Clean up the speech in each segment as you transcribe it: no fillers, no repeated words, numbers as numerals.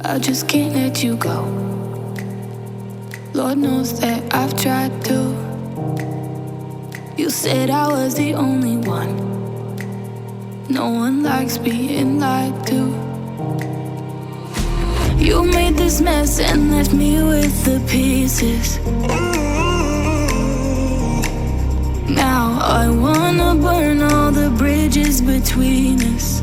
I just can't let you go. Lord knows that I've tried to. You said I was the only one. No one likes being lied to. You made this mess and left me with the pieces. Now I wanna burn all the bridges between us.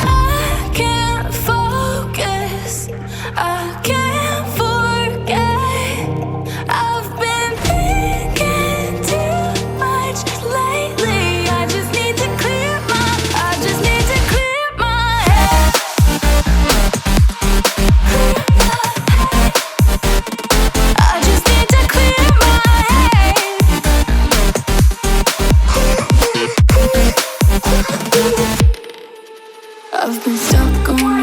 I can't focus, I can't forget. I've been thinking too much lately. I just need to clear my head. I just need to clear my head. I've been stuck on